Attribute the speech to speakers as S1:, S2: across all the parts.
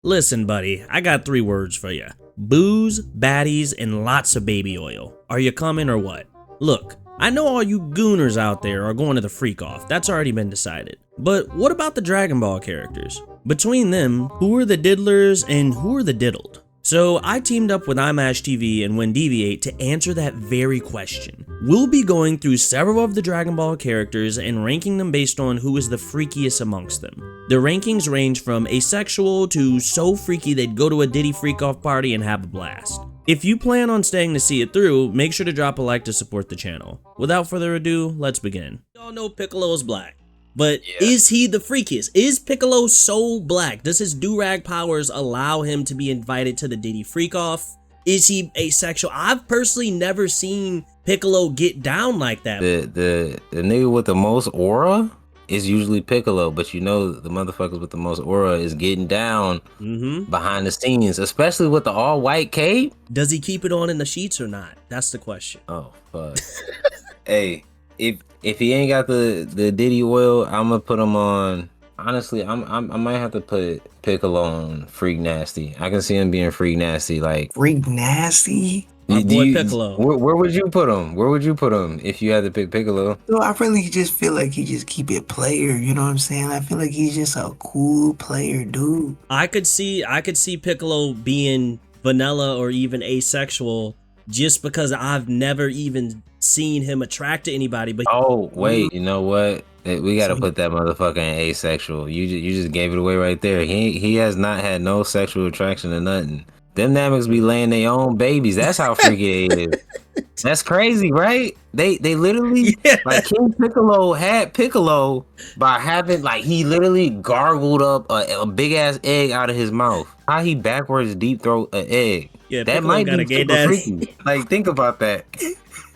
S1: Listen, buddy, I got 3 words for you. Booze, baddies, and lots of baby oil. Are you coming or what? Look, I know all you gooners out there are going to the freak off. That's already been decided. But what about the Dragon Ball characters? Between them, who are the diddlers and who are the diddled? So I teamed up with ImASHTV and Windeviate to answer that very question. We'll be going through several of the Dragon Ball characters and ranking them based on who is the freakiest amongst them. The rankings range from asexual to so freaky they'd go to a Diddy freak-off party and have a blast. If you plan on staying to see it through, make sure to drop a like to support the channel. Without further ado, let's begin. Y'all know Piccolo is black. But is he the freakiest? Is Piccolo so black? Does his do-rag powers allow him to be invited to the Diddy freak-off? Is he asexual? I've personally never seen Piccolo get down like that.
S2: The nigga with the most aura is usually Piccolo, but you know the motherfuckers with the most aura is getting down behind the scenes, especially with the all-white cape.
S1: Does he keep it on in the sheets or not? That's the question.
S2: Oh, fuck. Hey, if he ain't got the Diddy oil, I'm gonna put him on. Honestly, I might have to put Piccolo on Freak Nasty. I can see him being Freak Nasty, like
S3: Freak Nasty.
S1: My boy Piccolo.
S2: Where would you put him? Where would you put him if you had to pick Piccolo?
S3: So I really just feel like he just keep it player. You know what I'm saying? I feel like he's just a cool player, dude.
S1: I could see Piccolo being vanilla or even asexual, just because I've never even seen him attract to anybody. But
S2: oh wait, you know what? We gotta put that motherfucker in asexual. You just gave it away right there. He has not had no sexual attraction to nothing. Them Namex be laying their own babies. That's how freaky it is. That's crazy, right? They literally like King Piccolo had Piccolo by having like he literally gargled up a big ass egg out of his mouth. How he backwards deep throat an egg.
S1: Yeah,
S2: that
S1: Piccolo
S2: might
S1: got
S2: be
S1: a gay
S2: super
S1: daddy.
S2: freaky. Like think about that.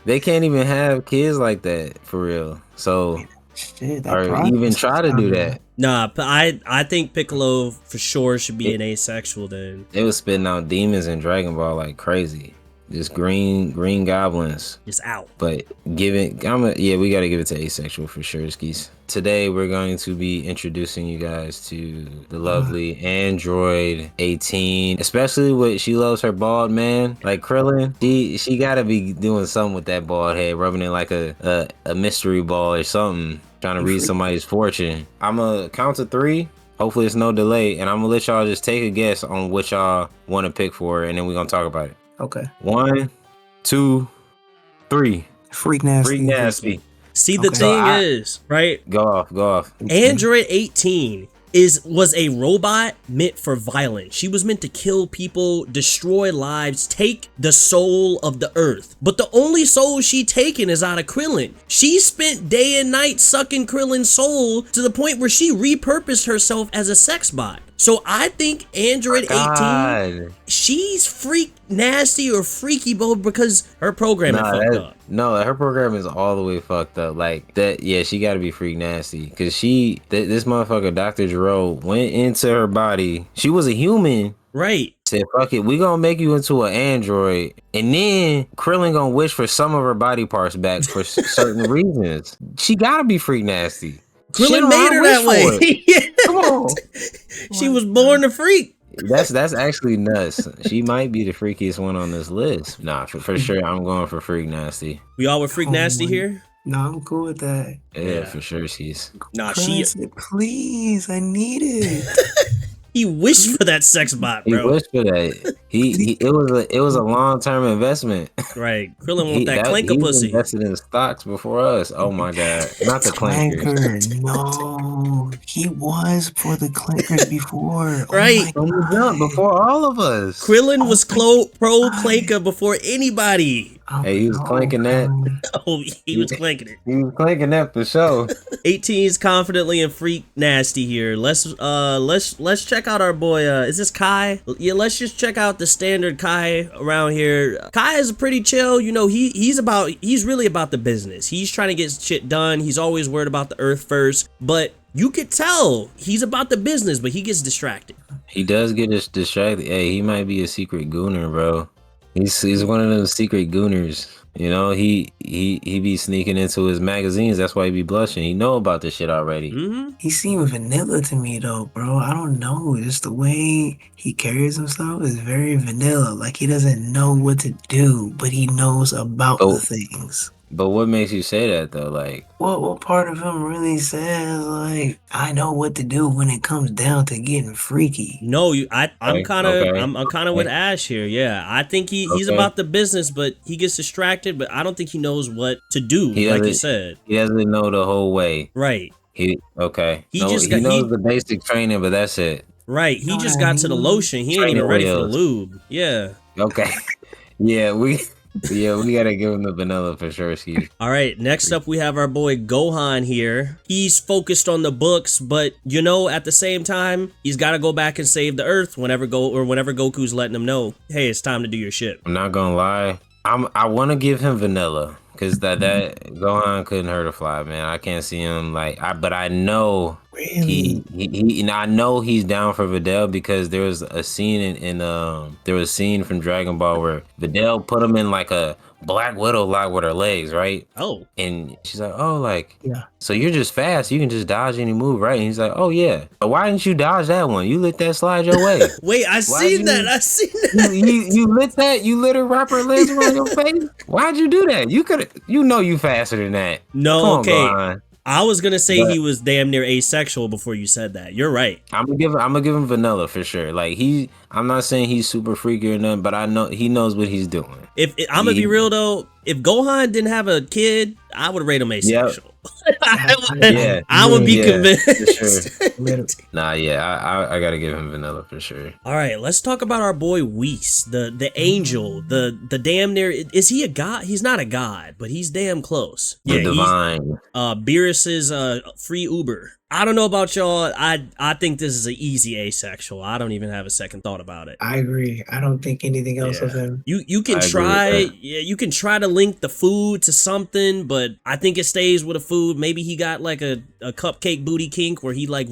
S2: They can't even have kids like that for real. So
S3: Shit,
S2: or even try to do that.
S1: Nah, I think Piccolo for sure should be an asexual then.
S2: They was spitting out demons in Dragon Ball like crazy. Just green goblins.
S1: Just out.
S2: But we gotta give it to asexual for sure, skis. Today we're going to be introducing you guys to the lovely android 18, especially with she loves her bald man like Krillin. She gotta be doing something with that bald head, rubbing it like a mystery ball or something, trying to read somebody's fortune. I'm gonna count to 3. Hopefully it's no delay, and I'm gonna let y'all just take a guess on what y'all want to pick for, and then we're gonna talk about it.
S3: Okay.
S2: 1, 2, 3.
S3: Freak Nasty.
S2: Freak Nasty.
S1: See, the thing is, right?
S2: Go off.
S1: Android 18 was a robot meant for violence. She was meant to kill people, destroy lives, take the soul of the earth. But the only soul she taken is out of Krillin. She spent day and night sucking Krillin's soul to the point where she repurposed herself as a sex bot. So I think Android 18, she's freak nasty or freaky, bro, because her programming fucked up.
S2: No, her program is all the way fucked up. Like that, yeah, she gotta be freak nasty. Cause this motherfucker, Dr. Gero, went into her body. She was a human.
S1: Right.
S2: Said, fuck it, we gonna make you into an android. And then Krillin gonna wish for some of her body parts back for certain reasons. She gotta be freak nasty.
S1: Krillin made her that way. Come on. She was born a freak.
S2: That's actually nuts. She might be the freakiest one on this list. Nah, for sure, I'm going for freak nasty.
S1: We all with freak nasty here?
S3: No, I'm cool with that.
S2: Yeah, for sure she's.
S1: Nah,
S3: Krillin said, please, I need it.
S1: He wished for that sex bot, bro.
S2: He wished for that. It was a long-term investment.
S1: Right. Krillin want that clanker pussy.
S2: He invested in stocks before us. Oh my god. Not the clanker.
S3: No. He was for the clankers before.
S1: Right.
S3: Oh
S2: before all of us.
S1: Krillin was pro clanker before anybody.
S3: Oh,
S2: hey, he was clanking that.
S1: Oh, he was clanking it.
S2: He was clanking that for sure.
S1: 18's confidently and freak nasty here. Let's check out our boy. Is this Kai? Yeah, let's just check out the standard Kai around here. Kai is pretty chill. You know, he's really about the business. He's trying to get shit done. He's always worried about the earth first, but you could tell he's about the business, but he gets distracted.
S2: He does get distracted. Hey, he might be a secret gooner, bro. He's one of those secret gooners. You know, he be sneaking into his magazines. That's why he be blushing. He know about this shit already.
S1: Mm-hmm.
S3: He seemed vanilla to me though, bro. I don't know. Just the way he carries himself is very vanilla. Like he doesn't know what to do, but he knows about the things.
S2: But what makes you say that though? Like,
S3: what part of him really says like I know what to do when it comes down to getting freaky?
S1: No, I'm kind of with
S2: okay.
S1: Ash here. Yeah, I think he's
S2: Okay.
S1: about the business, but he gets distracted. But I don't think he knows what to do.
S2: He
S1: Like you
S2: doesn't-
S1: said,
S2: he doesn't know the whole way.
S1: right?
S2: He
S1: He
S2: no,
S1: just
S2: he
S1: got-
S2: knows
S1: he-
S2: the basic training, but that's it.
S1: Right. He
S3: Know
S1: just
S3: what I
S1: got to the
S3: mean?
S1: lotion. He ain't even
S2: Training
S1: ready for the
S2: wheels.
S1: lube. Yeah.
S2: Okay. yeah, we gotta give him the vanilla for sure.
S1: All right, next up we have our boy Gohan here. He's focused on the books, but you know, at the same time, he's got to go back and save the Earth whenever Goku's letting him know, hey, it's time to do your shit.
S2: I'm not gonna lie. I want to give him vanilla because that Gohan couldn't hurt a fly, man. I can't see him but I know
S3: Really?
S2: and I know he's down for Videl because there was a scene there was a scene from Dragon Ball where Videl put him in like a Black Widow lock with her legs, right?
S1: Oh,
S2: And she's like, oh, like,
S3: Yeah.
S2: so you're just fast. You can just dodge any move, right? And he's like, oh, yeah. But why didn't you dodge that one? You let that slide your way.
S1: wait, I seen that.
S2: You lit that? You lit her wrap her legs around your face? Why'd you do that? You know you faster than that.
S1: No,
S2: Come on,
S1: okay.
S2: Gohan.
S1: I was gonna say
S2: But-
S1: he was damn near asexual before you said that. You're right.
S2: I'm gonna give him vanilla for sure. Like I'm not saying he's super freaky or nothing, but I know he knows what he's doing.
S1: If I'm gonna be real though, if Gohan didn't have a kid, I would rate him asexual.
S2: Yeah.
S1: I would be
S2: Yeah,
S1: convinced.
S2: for sure. Nah, yeah, I gotta give him vanilla for sure.
S1: All right, let's talk about our boy Whis, the angel, the damn near. Is he a god? He's not a god, but he's damn close.
S2: The divine.
S1: He's Beerus's free Uber. I don't know about y'all. I think this is an easy asexual. I don't even have a second thought about it.
S3: I agree. I don't think anything else of him.
S1: You can
S2: I agree with
S1: try,
S2: that.
S1: yeah, you can try to link the food to something, but I think it stays with a food. Maybe he got like a cupcake booty kink where he like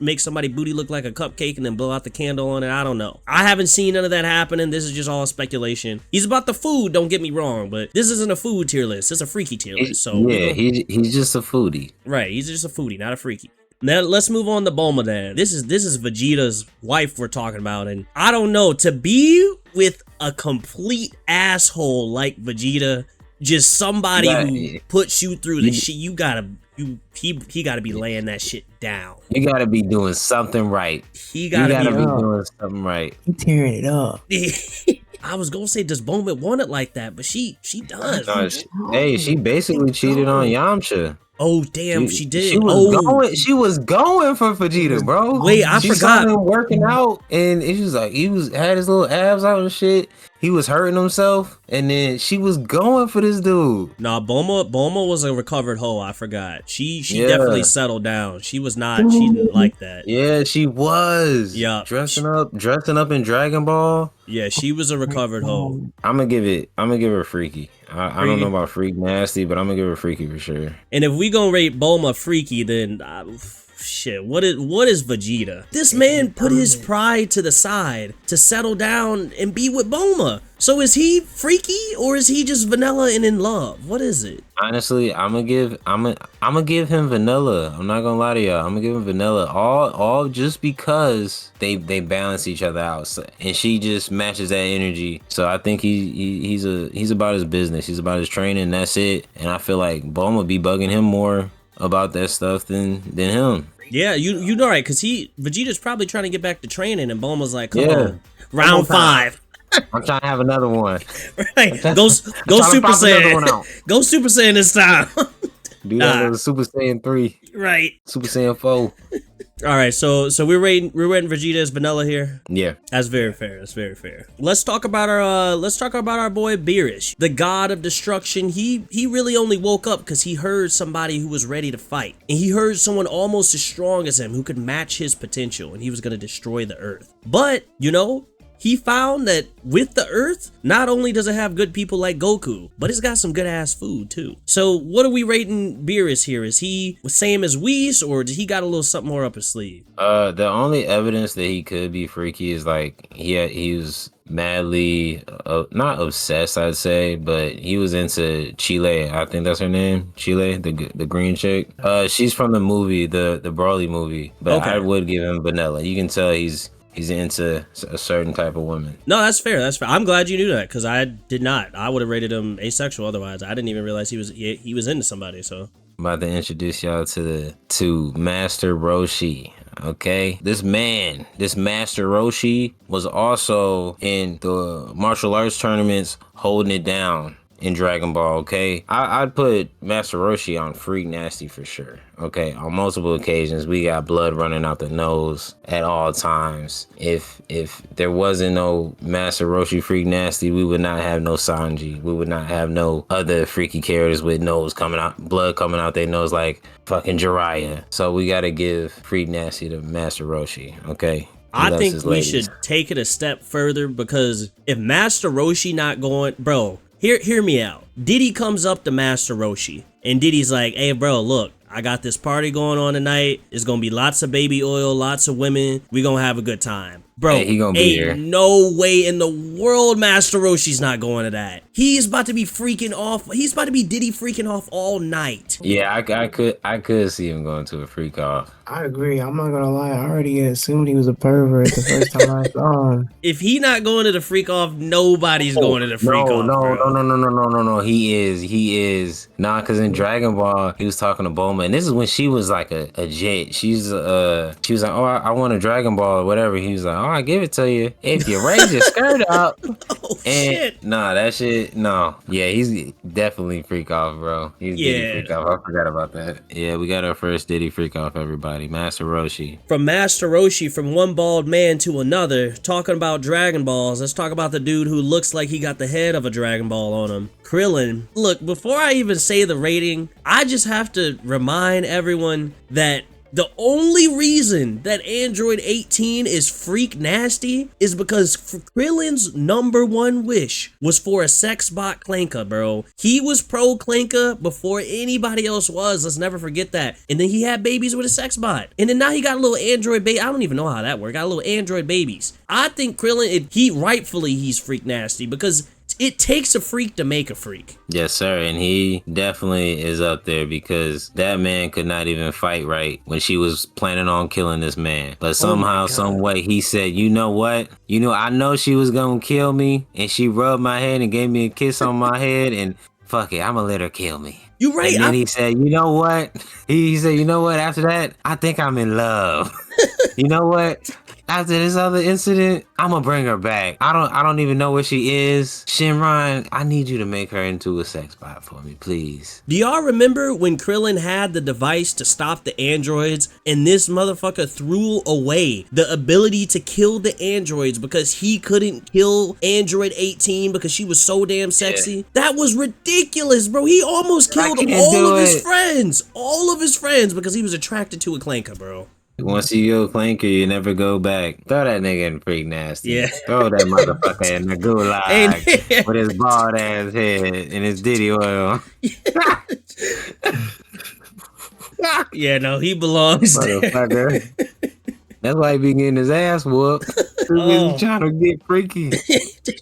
S1: make somebody booty look like a cupcake and then blow out the candle on it. I don't know. I haven't seen none of that happening. This is just all speculation. He's about the food, don't get me wrong, but this isn't a food tier list. It's a freaky tier list. So
S2: Yeah, he's just a foodie.
S1: right, he's just a foodie, not a freaky. Now let's move on to Bulma then. This is Vegeta's wife we're talking about, and I don't know, to be with a complete asshole like Vegeta, just somebody who puts you through the shit, he gotta be laying that shit down.
S2: You gotta be doing something right.
S1: He gotta
S2: be
S1: be.
S2: doing something right.
S3: He tearing it up.
S1: I was gonna say, does Bulma want it like that? But she does.
S2: No, she basically cheated on Yamcha.
S1: Oh damn, she did.
S2: She was going for Vegeta, bro.
S1: Wait, I
S2: she
S1: forgot.
S2: Saw him working out, and it was like had his little abs out and shit. He was hurting himself, and then she was going for this dude.
S1: Nah, Bulma was a recovered hoe. I forgot. She definitely settled down. She was not. She didn't like that.
S2: Yeah, she was.
S1: Yeah,
S2: dressing up in Dragon Ball.
S1: Yeah, she was a recovered hoe.
S2: I'm gonna give her freaky. I don't know about freak nasty, but I'm gonna give her freaky for sure.
S1: And if we gonna rate Bulma freaky, then shit, what is Vegeta? This man put his pride to the side to settle down and be with Bulma. So is he freaky or is he just vanilla and in love? What is it?
S2: Honestly, I'm gonna give him vanilla. I'm not gonna lie to y'all. I'm gonna give him vanilla. All just because they balance each other out, and she just matches that energy. So I think he's about his business. He's about his training. That's it. And I feel like Bulma be bugging him more about that stuff than him.
S1: Yeah, you know right, cause Vegeta's probably trying to get back to training, and Bulma's like, come on, round 5.
S2: I'm trying to have another one.
S1: Right, go Super Saiyan. Go Super Saiyan this time.
S2: Do that with Super Saiyan 3.
S1: Right.
S2: Super Saiyan 4.
S1: All right, so we're rating Vegeta as vanilla here.
S2: Yeah,
S1: that's very fair. That's very fair. Let's talk about our boy Beerus, the god of destruction. He really only woke up because he heard somebody who was ready to fight, and he heard someone almost as strong as him who could match his potential, and he was gonna destroy the Earth. But you know, he found that with the Earth, not only does it have good people like Goku, but it's got some good ass food too. So what are we rating Beerus here? Is he the same as Whis, or did he got a little something more up his sleeve?
S2: The only evidence that he could be freaky is like he was madly, not obsessed, I'd say, but he was into Chile. I think that's her name, Chile, the green chick. She's from the movie, the Broly movie. But
S1: Okay.
S2: I would give him vanilla. You can tell he's into a certain type of woman.
S1: No, that's fair. That's fair. I'm glad you knew that because I did not. I would have rated him asexual otherwise. I didn't even realize he was into somebody. So
S2: I'm about to introduce y'all to Master Roshi. Okay, this Master Roshi was also in the martial arts tournaments, holding it down in Dragon Ball. Okay, I'd put Master Roshi on freak nasty for sure. Okay, on multiple occasions we got blood running out the nose at all times. If there wasn't no Master Roshi freak nasty, we would not have no Sanji. We would not have no other freaky characters with blood coming out their nose like fucking Jiraiya. So we gotta give freak nasty to Master Roshi. Okay.
S1: I think we should take it a step further because if Master Roshi not going, bro, hear me out. Diddy comes up to Master Roshi and Diddy's like, hey bro, look, I got this party going on tonight. It's gonna be lots of baby oil, lots of women. We gonna have a good time. Bro,
S2: hey, he gonna be here.
S1: No way in the world Master Roshi's not going to that. He's about to be freaking off. He's about to be Diddy freaking off all night.
S2: Yeah, I could see him going to a freak off.
S3: I agree. I'm not gonna lie. I already assumed he was a pervert the first time I saw him.
S1: If he not going to the freak off, nobody's going to the freak off.
S2: No. He is. Nah, cause in Dragon Ball, he was talking to Bulma, and this is when she was like a jit. She was like, oh, I want a Dragon Ball or whatever. He was like, oh, I give it to you if you raise your skirt up.
S1: Shit.
S2: Nah, that shit. No. Yeah, he's definitely freak off, bro. He's Diddy freak off. I forgot about that. Yeah, we got our first Diddy freak off, everybody. Master Roshi.
S1: From Master Roshi, from one bald man to another, talking about Dragon Balls, let's talk about the dude who looks like he got the head of a Dragon Ball on him. Krillin. Look, before I even say the rating, I just have to remind everyone that the only reason that Android 18 is freak nasty is because Krillin's #1 wish was for a sex bot Clanka, bro. He was pro Clanka before anybody else was. Let's never forget that. And then he had babies with a sex bot. And then now he got a little Android baby. I don't even know how that worked. Got little Android babies. I think Krillin, he's freak nasty because it takes a freak to make a freak.
S2: Yes, sir. And he definitely is up there because that man could not even fight right when she was planning on killing this man. But somehow, some way, he said, you know what? I know she was going to kill me. And she rubbed my head and gave me a kiss on my head. And fuck it, I'm going to let her kill me.
S1: You right.
S2: And then he said, you know what? He said, you know what? After that, I think I'm in love. You know what? After this other incident, I'm gonna bring her back. I don't even know where she is. Shinron, I need you to make her into a sex bot for me, please.
S1: Do y'all remember when Krillin had the device to stop the androids and this motherfucker threw away the ability to kill the androids because he couldn't kill Android 18 because she was so damn sexy? Yeah. That was ridiculous, bro. He almost killed all of his friends because he was attracted to a Clanka, bro.
S2: Once you go Clanker, you never go back. Throw that nigga in freak nasty.
S1: Yeah.
S2: Throw that motherfucker in the gulag with his bald ass head and his Diddy oil.
S1: Yeah, no, he belongs there.
S2: That's why he be getting his ass whooped. He's trying to get freaky.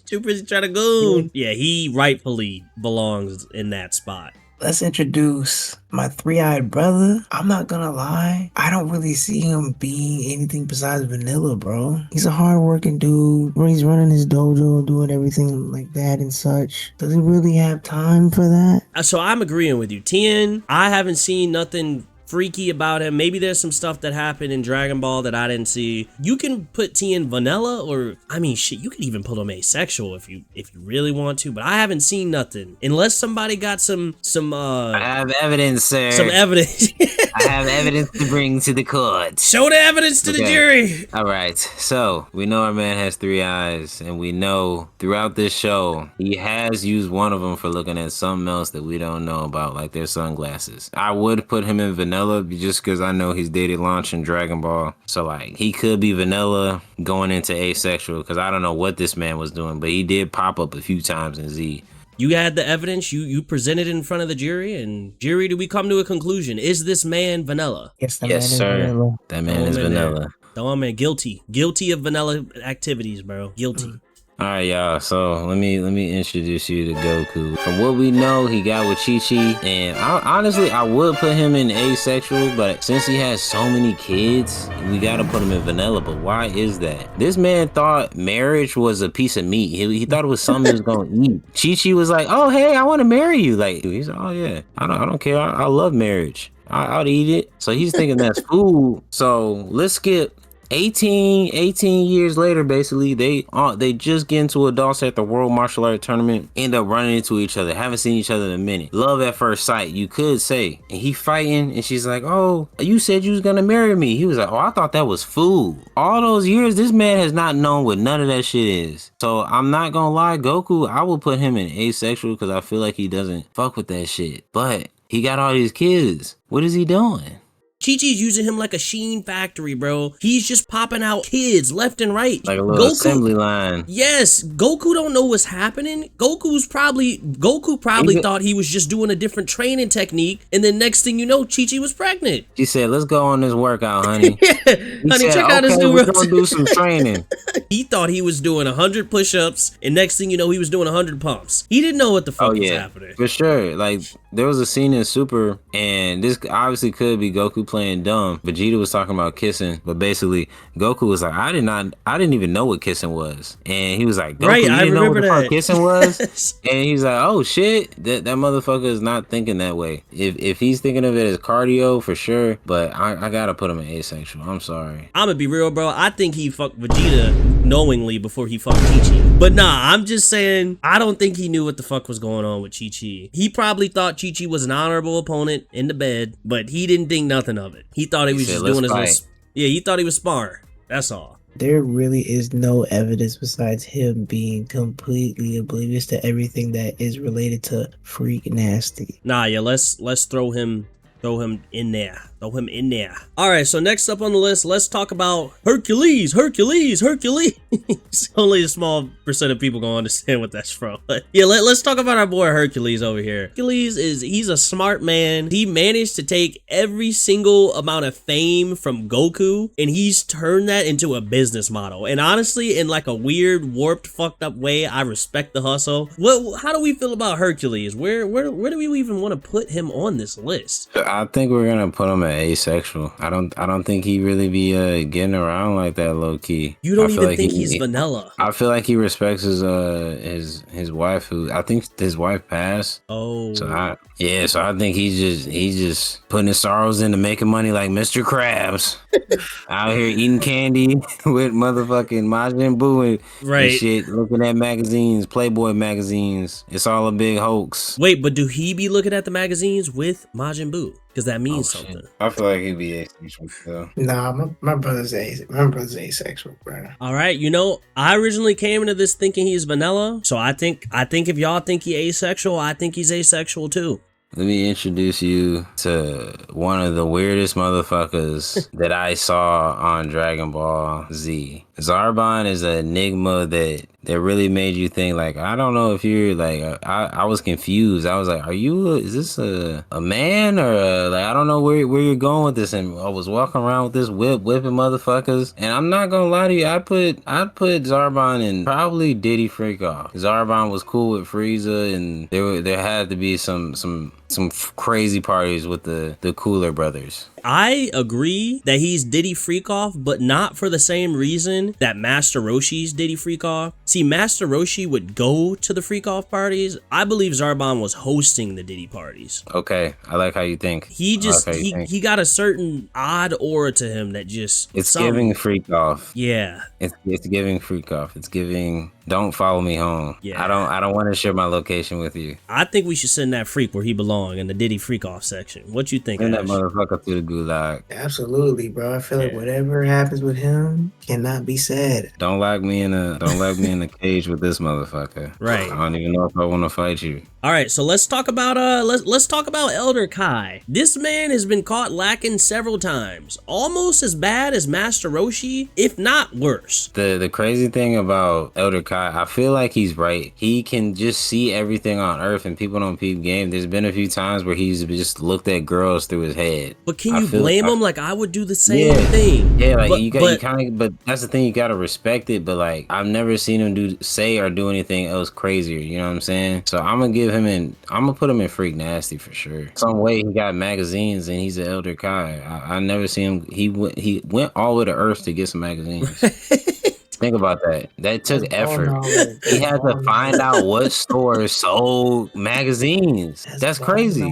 S1: Too busy trying to go. Yeah, he rightfully belongs in that spot.
S3: Let's introduce my three-eyed brother. I'm not gonna lie, I don't really see him being anything besides vanilla, bro. He's a hard-working dude where he's running his dojo, doing everything like that and such. Does he really have time for that?
S1: So I'm agreeing with you. Tien, I haven't seen nothing freaky about him. Maybe there's some stuff that happened in Dragon Ball that I didn't see. You can put Tien vanilla, or I mean shit, you could even put him asexual if you really want to, but I haven't seen nothing. Unless somebody got some
S2: I have evidence, sir.
S1: Some evidence.
S2: I have evidence to bring to the court.
S1: Show the evidence to the jury.
S2: All right. So we know our man has 3 eyes, and we know throughout this show he has used one of them for looking at something else that we don't know about, like their sunglasses. I would put him in vanilla just because I know he's dated Launch in Dragon Ball. So like he could be vanilla going into asexual because I don't know what this man was doing, but he did pop up a few times in Z.
S1: You had the evidence, you presented it in front of the jury, and jury, do we come to a conclusion? Is this man vanilla?
S3: Yes,
S2: sir.
S3: Vanilla.
S2: That man is vanilla.
S1: Throw him in guilty of vanilla activities, bro. Guilty.
S2: All right, y'all. So let me introduce you to Goku. From what we know, he got with Chi-Chi, and honestly, I would put him in asexual, but since he has so many kids, we gotta put him in vanilla. But why is that? This man thought marriage was a piece of meat. He thought it was something he was gonna eat. Chi-Chi was like, "Oh, hey, I want to marry you." Like he's like, "Oh yeah, I don't care. I love marriage. I'll eat it." So he's thinking that's food. So let's skip 18 years later. Basically, they just get into adults at the World Martial Arts Tournament, end up running into each other, haven't seen each other in a minute. Love at first sight, you could say. And he fighting, and she's like, "Oh, you said you was gonna marry me." He was like, "Oh, I thought that was food." All those years, this man has not known what none of that shit is. So I'm not gonna lie, Goku, I will put him in asexual because I feel like he doesn't fuck with that shit. But he got all these kids. What is he doing?
S1: Chi-Chi's using him like a Sheen factory, bro. He's just popping out kids left and right.
S2: Like a little assembly line.
S1: Yes, Goku don't know what's happening. Goku probably thought he was just doing a different training technique, and then next thing you know, Chi-Chi was pregnant.
S2: She said, "Let's go on this workout, honey."
S1: Yeah, honey, check out his new
S2: routine. We're gonna do some training.
S1: He thought he was doing 100 push-ups, and next thing you know, he was doing 100 pumps. He didn't know what the fuck was happening.
S2: For sure. Like, there was a scene in Super, and this obviously could be Goku playing dumb. Vegeta was talking about kissing, but basically Goku was like, I didn't even know what kissing was. And he was like, "Goku, you didn't know what the fuck kissing was?" And he's like, "Oh shit, that motherfucker is not thinking that way. If he's thinking of it as cardio, for sure, but I gotta put him in asexual. I'm sorry.
S1: I'm gonna be real, bro. I think he fucked Vegeta knowingly before he fucked Chi-Chi. But nah, I'm just saying, I don't think he knew what the fuck was going on with Chi-Chi. He probably thought Chi-Chi was an honorable opponent in the bed, but he didn't think nothing of it. He thought he was just doing his little... Yeah, he thought he was sparring. That's all.
S3: There really is no evidence besides him being completely oblivious to everything that is related to Freak Nasty.
S1: Nah, yeah, let's throw him in there. Throw him in there. All right, so next up on the list, let's talk about Hercules. Only a small percent of people gonna understand what that's from. But yeah, let's talk about our boy Hercules over here. He's a smart man. He managed to take every single amount of fame from Goku, and he's turned that into a business model. And honestly, in like a weird, warped, fucked up way, I respect the hustle. How do we feel about Hercules? Where do we even want to put him on this list?
S2: I think we're gonna put him asexual. I don't think he really be getting around like that low key.
S1: You don't even think he's vanilla?
S2: I feel like he respects his wife, who I think his wife passed.
S1: Oh,
S2: so I think he's just putting his sorrows into making money like Mr. Krabs. Out here eating candy with motherfucking Majin Buu and shit, looking at magazines, Playboy magazines. It's all a big hoax.
S1: Wait, but do he be looking at the magazines with Majin Buu? Because that means something.
S2: Shit. I feel like he'd be asexual though.
S3: Nah, my brother's asexual, bro.
S1: All right, you know, I originally came into this thinking he's vanilla, so I think if y'all think he asexual, I think he's asexual too.
S2: Let me introduce you to one of the weirdest motherfuckers that I saw on Dragon Ball Z. Zarbon is an enigma that really made you think, like, I don't know if you're like, I was confused. I was like, is this a man or like, I don't know where you're going with this. And I was walking around with this whipping motherfuckers. And I'm not gonna lie to you, I put Zarbon in probably Diddy Freakoff. Zarbon was cool with Frieza, and there had to be some crazy parties with the Cooler brothers.
S1: I agree that he's Diddy Freakoff, but not for the same reason that Master Roshi's Diddy Freakoff. See, Master Roshi would go to the Freakoff parties. I believe Zarbon was hosting the Diddy parties.
S2: Okay, I like how you think.
S1: He got a certain odd aura to him that just...
S2: It's giving Freakoff.
S1: Yeah.
S2: It's giving Freakoff. It's giving... Don't follow me home.
S1: Yeah.
S2: I don't want to share my location with you.
S1: I think we should send that freak where he belongs, in the Diddy Freakoff section. What you think?
S2: Send that motherfucker to the gulag.
S3: Absolutely, bro. I feel like whatever happens with him cannot be said.
S2: Don't lock me in a cage with this motherfucker.
S1: Right.
S2: I don't even know if I want to fight you.
S1: All right, so let's talk about let's talk about Elder Kai. This man has been caught lacking several times, almost as bad as Master Roshi, if not worse.
S2: The crazy thing about Elder Kai, I feel like he's right. He can just see everything on Earth, and people don't peep game. There's been a few times where he's just looked at girls through his head.
S1: But can you blame him? Like, I would do the same thing.
S2: Yeah, like you kind of. But that's the thing, you gotta respect it. But like, I've never seen him say or do anything else crazier. You know what I'm saying? So I'm gonna give him I'm gonna put him in Freak Nasty for sure. Some way he got magazines and he's an Elder Kai. I never seen him. He went all the way to Earth to get some magazines. Think about that. That took effort. He had to find out what stores sold magazines. That's crazy.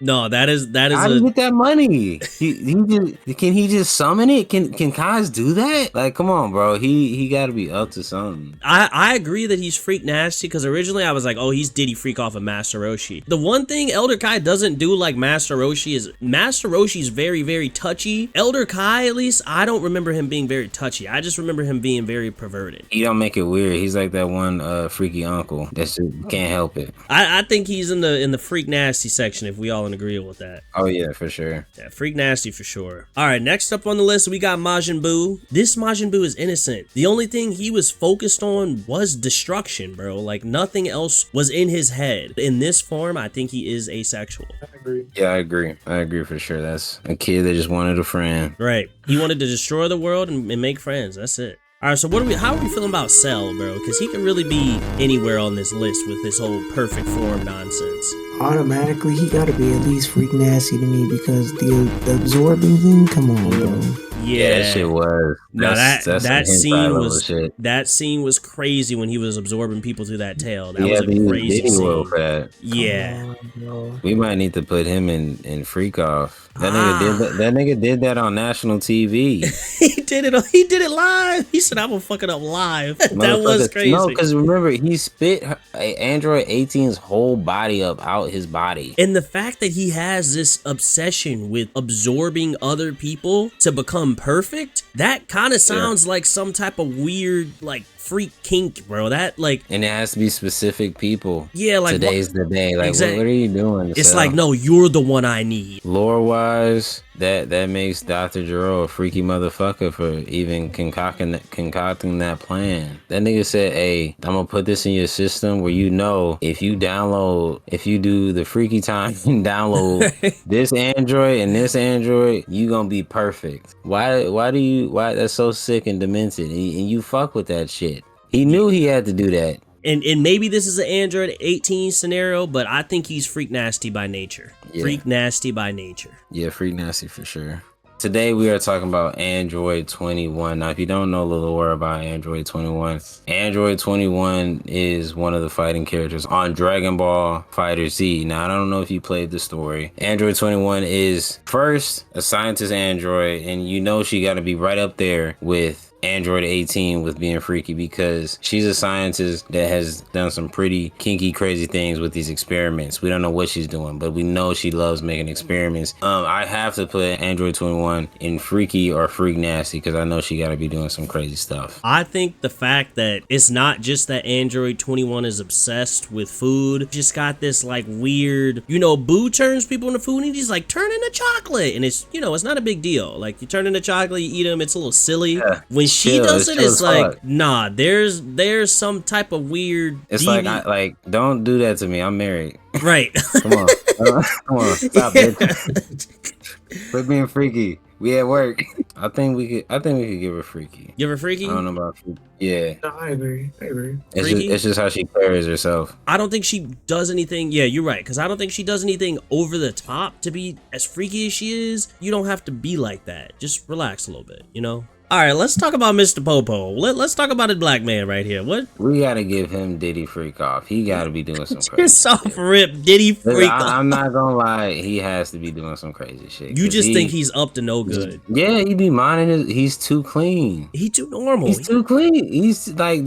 S1: No, that is.
S2: How do you get that money? Can he just summon it? Can Kai's do that? Like, come on, bro. He got to be up to something.
S1: I agree that he's Freak Nasty, because originally I was like, oh, he's Diddy Freak off of Master Roshi. The one thing Elder Kai doesn't do like Master Roshi is Master Roshi's very, very touchy. Elder Kai, at least, I don't remember him being very touchy. I just remember him being very perverted.
S2: He don't make it weird. He's like that one freaky uncle that can't help it.
S1: I think he's in the Freak Nasty section, if we all agree with that.
S2: Oh yeah, for sure.
S1: Yeah, Freak Nasty for sure. All right, next up on the list we got Majin Buu. This Majin Buu is innocent. The only thing he was focused on was destruction, bro. Like, nothing else was in his head. In this form, I think he is asexual.
S3: I agree.
S2: Yeah, I agree for sure. That's a kid that just wanted a friend.
S1: Right. He wanted to destroy the world and make friends. That's it. All right, so how are we feeling about Cell, bro? Because he can really be anywhere on this list with this whole perfect form nonsense.
S3: Automatically, he gotta be at least Freak Nasty to me, because the absorbing thing, come on, bro.
S1: Yeah,
S2: that shit was.
S1: No, that scene was crazy when he was absorbing people through that tail. That was a crazy scene.
S2: For that.
S1: Yeah.
S2: We might need to put him in Freak Off. That nigga did that on national TV.
S1: He did it live. He said, "I'm gonna fuck it up live." That was crazy.
S2: No, because remember, he spit Android 18's whole body up out his body.
S1: And the fact that he has this obsession with absorbing other people to become perfect, that kind of sounds like some type of weird, like, freak kink, bro. That, like,
S2: and it has to be specific people.
S1: Yeah, like,
S2: today's the day. Like, exactly. What are you doing?
S1: It's like, no, you're the one I need.
S2: Lore wise, that makes Dr. Gero a freaky motherfucker for even concocting that plan. That nigga said, "Hey, I'm gonna put this in your system where if you do the freaky time and download this Android and this Android, you gonna be perfect." Why that's so sick and demented, and you fuck with that shit. He knew he had to do that.
S1: And maybe this is an Android 18 scenario, but I think he's Freak Nasty by nature. Yeah. Freak Nasty by nature.
S2: Yeah, Freak Nasty for sure. Today we are talking about Android 21. Now, if you don't know the lore about Android 21, Android 21 is one of the fighting characters on Dragon Ball FighterZ. Now, I don't know if you played the story. Android 21 is first a scientist android, and she got to be right up there with Android 18 with being freaky, because she's a scientist that has done some pretty kinky, crazy things with these experiments. We don't know what she's doing, but we know she loves making experiments. I have to put Android 21 in freaky or Freak Nasty, because I know she got to be doing some crazy stuff.
S1: I think the fact that it's not just that Android 21 is obsessed with food, just got this like weird, Boo turns people into food, and he's like, turn into chocolate, and it's, it's not a big deal. Like, you turn into chocolate, you eat them, it's a little silly. Yeah. When she does it's like, nah, there's some type of weird.
S2: It's like, don't do that to me. I'm married.
S1: Right.
S2: Come on, stop it. Quit being freaky. We at work. I think we could give her freaky.
S1: Give her freaky?
S2: I don't know about freaky. Yeah.
S3: No, I agree.
S2: It's just how she carries herself.
S1: I don't think she does anything. Yeah, you're right. Because I don't think she does anything over the top to be as freaky as she is. You don't have to be like that. Just relax a little bit, All right, let's talk about Mr. Popo. Let's talk about a black man right here. What?
S2: We gotta give him Diddy Freak Off. He gotta be doing some crazy
S1: Just off rip, Diddy Freak Off.
S2: I'm not gonna lie, he has to be doing some crazy shit.
S1: You just think he's up to no good.
S2: Yeah, he be minding he's too clean.
S1: He too normal.
S2: He's too clean. He's like,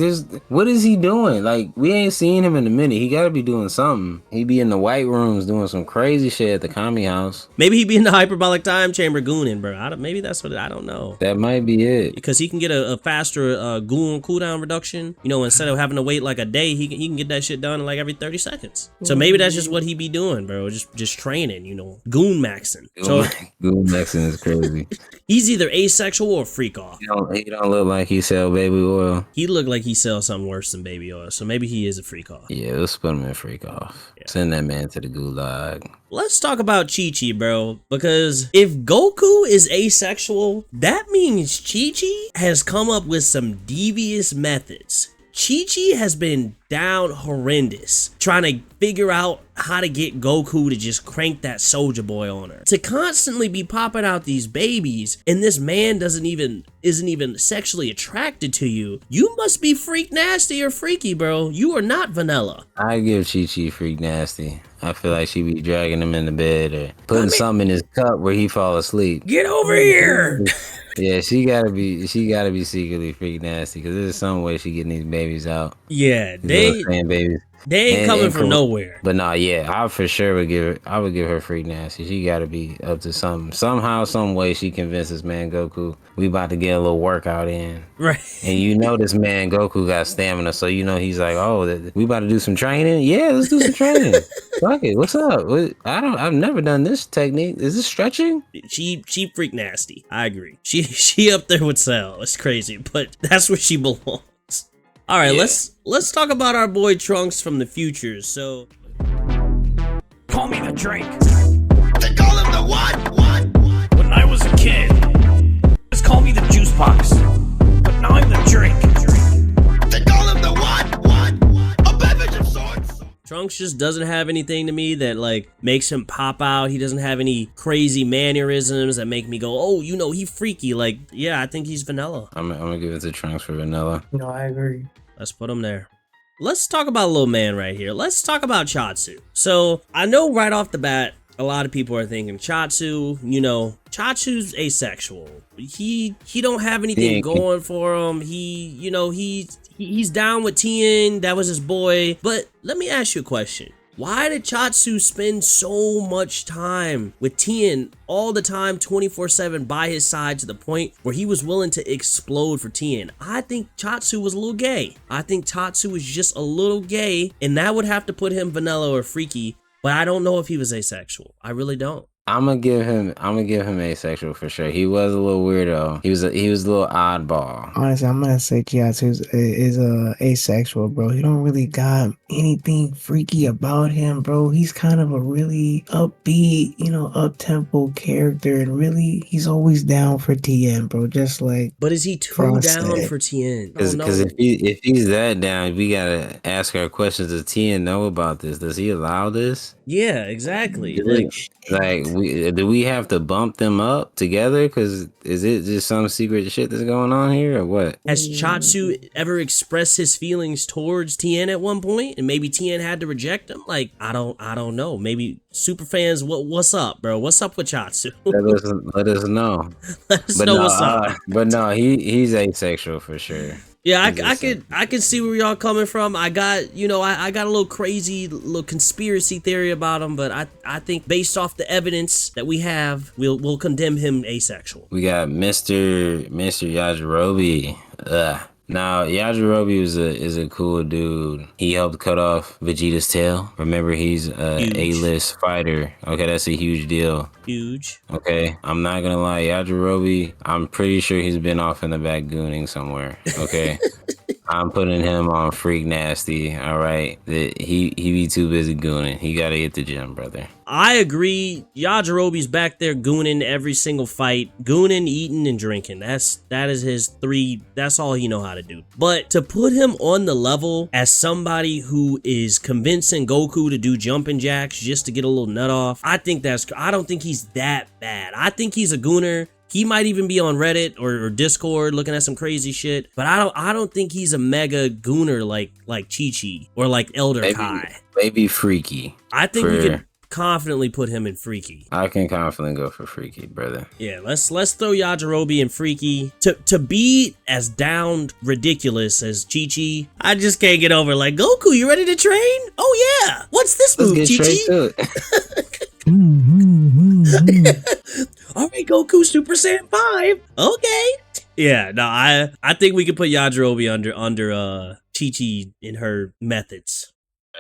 S2: what is he doing? Like, we ain't seen him in a minute. He gotta be doing something. He be in the white rooms doing some crazy shit at the commie house.
S1: Maybe he be in the hyperbolic time chamber gooning, bro. Maybe that's what I don't know.
S2: That might be it. it.
S1: Because he can get a faster Goon cooldown reduction. You know, instead of having to wait like a day, he can get that shit done in like every 30 seconds. So maybe that's just what he be doing, bro. Just training, you know, Goon maxing. So
S2: Goon maxing is crazy.
S1: he's either asexual or freak off.
S2: He don't look like he sell baby oil.
S1: He looked like he sells something worse than baby oil. So maybe he is a freak off.
S2: Yeah, let's put him in freak off. Yeah. Send that man to the gulag.
S1: Let's talk about Chi-Chi, bro, because if Goku is asexual, that means Chi-Chi has come up with some devious methods. Chi-Chi has been down horrendous trying to figure out how to get Goku to just crank that soldier boy on her. To constantly be popping out these babies and this man isn't even sexually attracted to you, you must be freak nasty or freaky, bro. You are not vanilla.
S2: I give Chi-Chi freak nasty. I feel like she be dragging him in the bed or putting something in his cup where he fall asleep.
S1: Get over here.
S2: Yeah, she gotta be secretly freak nasty because there's some way she getting these babies out.
S1: Yeah,
S2: babies.
S1: They ain't coming from nowhere.
S2: But nah, yeah, I for sure would give her freak nasty. She gotta be up to something. Somehow, some way she convinces man Goku, we about to get a little workout in.
S1: Right.
S2: And you know this man Goku got stamina, so you know he's like, oh, we about to do some training? Yeah, let's do some training. Fuck it, what's up? I've never done this technique. Is this stretching?
S1: She freak nasty. I agree. She up there with Cell. It's crazy, but that's where she belongs. All right,
S2: yeah.
S1: let's talk about our boy Trunks from the future. So,
S4: call me the drink.
S5: They call him the what?
S4: When I was a kid, just call me the juice box. But now I'm the drink.
S5: They call him the what? A beverage of sorts.
S1: Trunks just doesn't have anything to me that like makes him pop out. He doesn't have any crazy mannerisms that make me go, oh, you know, he freaky. Like, yeah, I think he's vanilla.
S2: I'm gonna give it to Trunks for vanilla.
S3: No, I agree.
S1: Let's put him there. Let's talk about little man right here. Let's talk about Chiaoztu. So I know right off the bat, a lot of people are thinking Chiaoztu, you know, Chiaoztu's asexual. He don't have anything going for him. He's down with Tien. That was his boy. But let me ask you a question. Why did Chiaoztu spend so much time with Tien all the time, 24/7 by his side to the point where he was willing to explode for Tien? I think Chiaoztu was a little gay. I think Chiaoztu was just a little gay, and that would have to put him vanilla or freaky, but I don't know if he was asexual. I really don't.
S2: I'm gonna give him asexual for sure. He was a little weirdo. He was a little oddball.
S3: Honestly, I'm gonna say Chiaoztu is asexual, bro. He don't really got anything freaky about him, bro. He's kind of a really upbeat, you know, up-tempo character, and really, he's always down for Tien, bro. Just like,
S1: but is he too down for Tien?
S2: Because if he's that down, we gotta ask our questions. Does Tien know about this? Does he allow this?
S1: Yeah, exactly.
S2: Do we have to bump them up together? Because is it just some secret shit that's going on here, or what?
S1: Has Chiaoztu ever expressed his feelings towards Tien at one point, and maybe Tien had to reject him? Like, I don't know. Maybe super fans, what's up, bro? What's up with Chiaoztu?
S2: Let us know.
S1: Let us know what's up.
S2: But no, he's asexual for sure.
S1: Yeah, I could see where y'all coming from. I got a little crazy little conspiracy theory about him, but I think based off the evidence that we have, we'll condemn him asexual.
S2: We got Mr. Yajirobe. Now, Yajirobe is a cool dude. He helped cut off Vegeta's tail. Remember, he's a A-list fighter. Okay, that's a huge deal.
S1: Huge.
S2: Okay, I'm not gonna lie, Yajirobe, I'm pretty sure he's been off in the back gooning somewhere. Okay. I'm putting him on freak nasty, all right? He be too busy gooning. He gotta hit the gym, brother.
S1: I agree. Yajirobe's back there gooning every single fight. Gooning, eating, and drinking. That is his three. That's all he know how to do. But to put him on the level as somebody who is convincing Goku to do jumping jacks just to get a little nut off, I don't think he's that bad. I think he's a gooner. He might even be on Reddit or Discord looking at some crazy shit, but I don't think he's a mega gooner like Chi-Chi or like Elder Kai.
S2: Maybe freaky.
S1: I think we could confidently put him in freaky.
S2: I can confidently go for freaky, brother.
S1: Yeah, let's throw Yajirobe in freaky. To be as down ridiculous as Chi-Chi, I just can't get over like, Goku, you ready to train? Oh yeah. What's this move, Chi-Chi? All right, Goku, Super Saiyan 5. Okay. Yeah, no, I think we could put Yajirobe under Chi-Chi in her methods.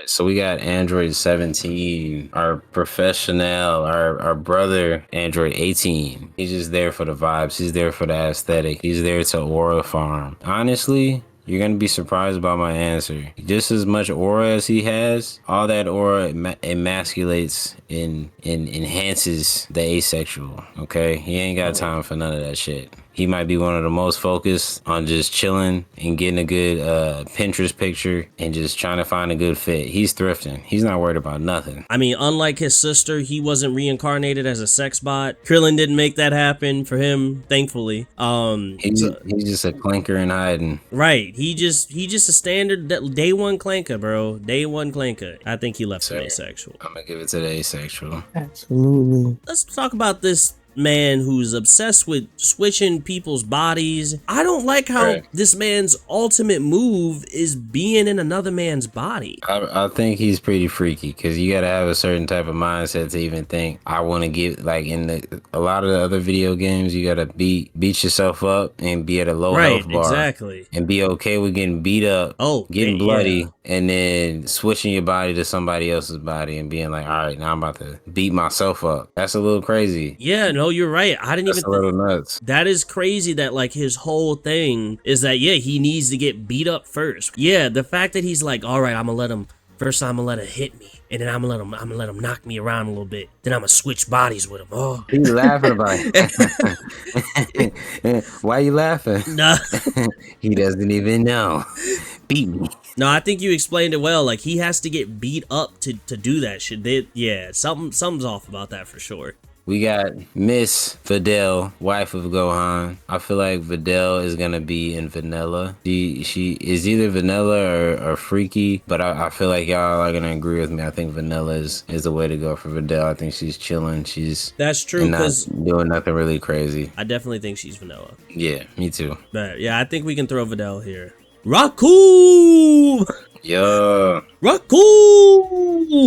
S2: So we got Android 17, our professional, our brother Android 18. He's just there for the vibes. He's there for the aesthetic. He's there to aura farm. Honestly, you're gonna be surprised about my answer. Just as much aura as he has, all that aura emasculates and enhances the asexual. Okay, he ain't got time for none of that shit. He might be one of the most focused on just chilling and getting a good Pinterest picture and just trying to find a good fit. He's thrifting. He's not worried about nothing.
S1: I mean, unlike his sister, he wasn't reincarnated as a sex bot. Krillin didn't make that happen for him, thankfully.
S2: He's just a clanker in hiding.
S1: Right. He just a standard day one clanker, bro. Day one clanker. I think he left him asexual.
S2: I'm gonna give it to the asexual.
S3: Absolutely.
S1: Let's talk about this man who's obsessed with switching people's bodies. I don't like how this man's ultimate move is being in another man's body.
S2: I think he's pretty freaky because you gotta have a certain type of mindset to even think I want to get like in a lot of the other video games. You gotta beat yourself up and be at a low health bar,
S1: exactly,
S2: and be okay with getting beat up, getting bloody, and then switching your body to somebody else's body and being like, all right, now I'm about to beat myself up. That's a little crazy.
S1: Yeah, no, you're right. I didn't
S2: That's
S1: even.
S2: a little nuts.
S1: That is crazy. That like his whole thing is that he needs to get beat up first. Yeah, the fact that he's like, all right, I'm gonna let him. First, I'm gonna let him hit me, and then I'm gonna let him knock me around a little bit. Then I'm gonna switch bodies with him. Oh,
S2: He's laughing about it. Why you laughing?
S1: nah.
S2: He doesn't even know. Beat me.
S1: No, I think you explained it well. Like he has to get beat up to do that shit. Something's off about that for sure.
S2: We got Miss Videl, wife of Gohan. I feel like Videl is gonna be in vanilla. She is either vanilla or freaky, but I feel like y'all are gonna agree with me. I think vanilla is the way to go for Videl. I think she's chilling.
S1: That's true,
S2: not
S1: because
S2: doing nothing really crazy.
S1: I definitely think she's vanilla.
S2: Yeah, me too.
S1: But yeah, I think we can throw Videl here. Recoome!
S2: Yeah.
S1: Recoome!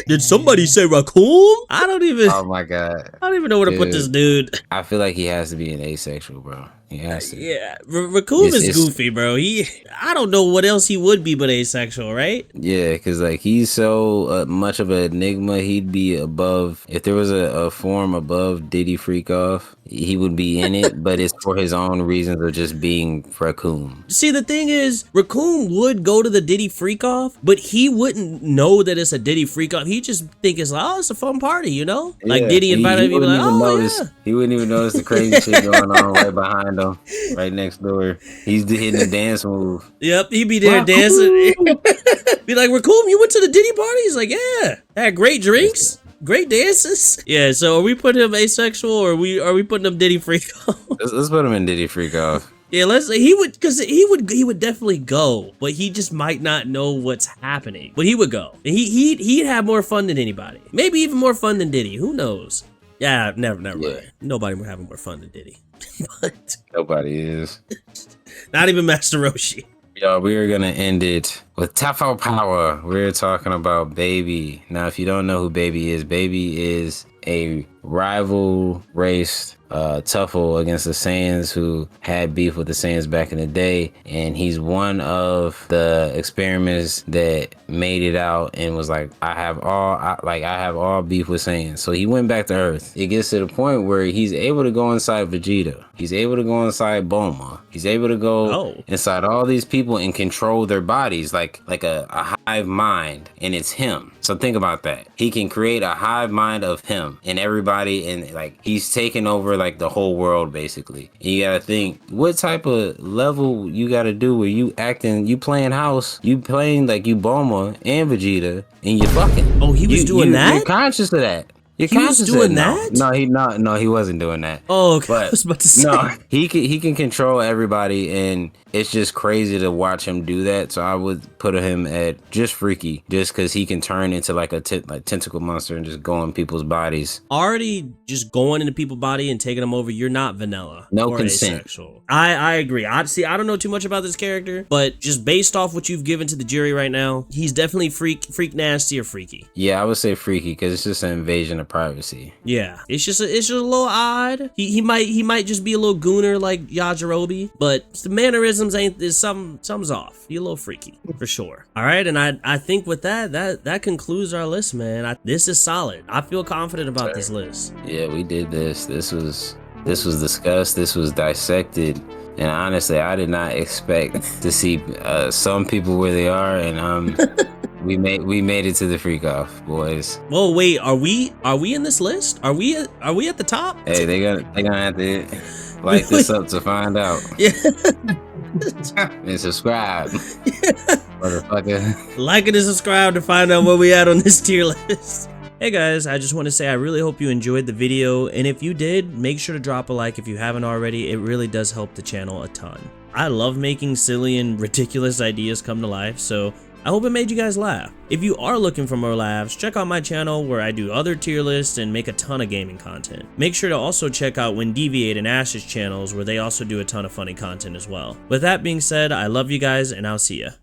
S1: Did somebody say Recoome? I don't even.
S2: Oh my god.
S1: I don't even know where to put this dude.
S2: I feel like he has to be an asexual, bro. He has to.
S1: Yeah, Recoome is goofy, bro. I don't know what else he would be but asexual, right?
S2: Yeah, because like he's so much of an enigma. He'd be above. If there was a form above Diddy Freak Off, he would be in it, but it's for his own reasons of just being Recoome.
S1: See, the thing is, Recoome would go to the Diddy Freak Off, but he wouldn't know that it's a Diddy Freak Off. He just think it's like, oh, it's a fun party, you know? Like Diddy invited me, like, oh, yeah.
S2: He wouldn't even notice the crazy shit going on right behind him, right next door. He's hitting the dance move.
S1: Yep, he'd be there dancing. Be like, Recoome, you went to the Diddy party? He's like, yeah, had great drinks. Great dances. Yeah, so are we putting him asexual or are we putting him Diddy Freak Off?
S2: Let's put him in Diddy Freak Off.
S1: Yeah, let's say he would definitely go, but he just might not know what's happening. But he would go. He'd have more fun than anybody. Maybe even more fun than Diddy. Who knows? Yeah, never mind. Nobody would have more fun than Diddy. But
S2: nobody is.
S1: Not even Master Roshi.
S2: Y'all, we are gonna end it with Tafo Power. We're talking about Baby. Now, if you don't know who Baby is a rival race Tuffle against the Saiyans who had beef with the Saiyans back in the day, and he's one of the experiments that made it out and was like, I have all beef with Saiyans. So he went back to Earth. It gets to the point where he's able to go inside Vegeta. He's able to go inside Bulma. He's able to go inside all these people and control their bodies like a hive mind, and it's him. So think about that. He can create a hive mind of him and everybody, and like he's taking over like the whole world basically. And you gotta think what type of level you gotta do where you playing house, you playing like you Bulma and Vegeta, and you fucking.
S1: Oh, he was doing that?
S2: You're conscious of that. He
S1: was doing that?
S2: No, he wasn't doing that.
S1: Oh, okay.
S2: But
S1: I was about to say.
S2: No, he can control everybody, and it's just crazy to watch him do that. So I would put him at just freaky, just because he can turn into like a tentacle monster and just go in people's bodies.
S1: Already just going into people's body and taking them over. You're not vanilla.
S2: No consent.
S1: Asexual. I agree. I don't know too much about this character, but just based off what you've given to the jury right now, he's definitely freak nasty or freaky.
S2: Yeah, I would say freaky because it's just an invasion of privacy.
S1: Yeah, it's just a little odd. He might just be a little gooner like Yajirobe, but the mannerisms something's off. He a little freaky for sure. All right, and I think with that concludes our list, man. This is solid. I feel confident about this list.
S2: Yeah, we did this. This was discussed. This was dissected. And honestly, I did not expect to see some people where they are, and we made it to the freak off, boys.
S1: Whoa, wait, are we in this list? Are we at the top?
S2: Hey, they gonna have to like this up to find out.
S1: Yeah.
S2: And subscribe, motherfucker.
S1: Like it and subscribe to find out where we at on this tier list. Hey guys, I just want to say I really hope you enjoyed the video, and if you did, make sure to drop a like if you haven't already. It really does help the channel a ton. I love making silly and ridiculous ideas come to life, so I hope it made you guys laugh. If you are looking for more laughs, check out my channel where I do other tier lists and make a ton of gaming content. Make sure to also check out Windeviate and Ash's channels where they also do a ton of funny content as well. With that being said, I love you guys and I'll see ya.